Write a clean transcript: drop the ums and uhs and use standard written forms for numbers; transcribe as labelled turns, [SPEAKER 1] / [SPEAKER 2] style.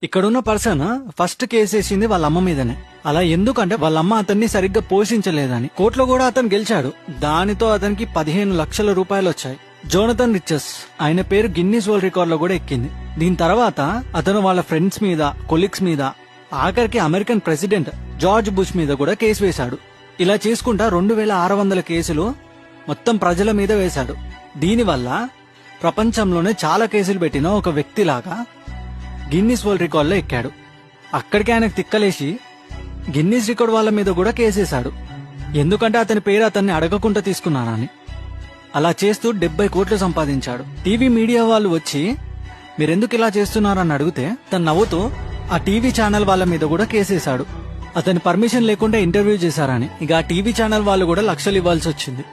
[SPEAKER 1] ఇక్కడున్న person first case వేసింది వాళ్ళ అమ్మ మీదనే. అలా ఎందుకంటే వాళ్ళ అమ్మ అతన్ని సరిగ్గా పోషించలేదని. కోర్టులో కూడా అతను గెలిచాడు. దానితో అతనికి 15 లక్షల రూపాయలు వచ్చాయి. జోనథన్ రిచెస్, ఆయన పేరు గిన్నీస్ వరల్డ్ రికార్డ్ లో కూడా ఎక్కింది. దీని తర్వాత అతను వాళ్ళ ఫ్రెండ్స్ మీద, కొలీగ్స్ మీద, ఆఖరికి అమెరికన్ ప్రెసిడెంట్ జార్జ్ బుష్ మీద కూడా కేసు వేశాడు. ఇలా చేసుకుంటా 2600 కేసులు మొత్తం ప్రజల మీద వేశాడు. దీనివల్ల ప్రపంచంలోనే చాలా కేసులు పెట్టిన ఒక వ్యక్తిలాగా గిన్నీస్ వరల్డ్ రికార్డ్ లో ఎక్కాడు. అక్కడికి ఆయనకు తిక్కలేసి గిన్నీస్ రికార్డ్ వాళ్ళ మీద కూడా కేసేశాడు. ఎందుకంటే అతని పేరు అతన్ని అడగకుండా తీసుకున్నానని. అలా చేస్తూ 70 కోట్లు సంపాదించాడు. టీవీ మీడియా వాళ్ళు వచ్చి మీరెందుకు ఇలా చేస్తున్నారని అడిగితే తను నవ్వుతూ ఆ టీవీ ఛానల్ వాళ్ళ మీద కూడా కేసేశాడు. అతని పర్మిషన్ లేకుండా ఇంటర్వ్యూ చేశారని. ఇక ఆ టీవీ ఛానల్ వాళ్ళు కూడా లక్షలు ఇవ్వాల్సి వచ్చింది.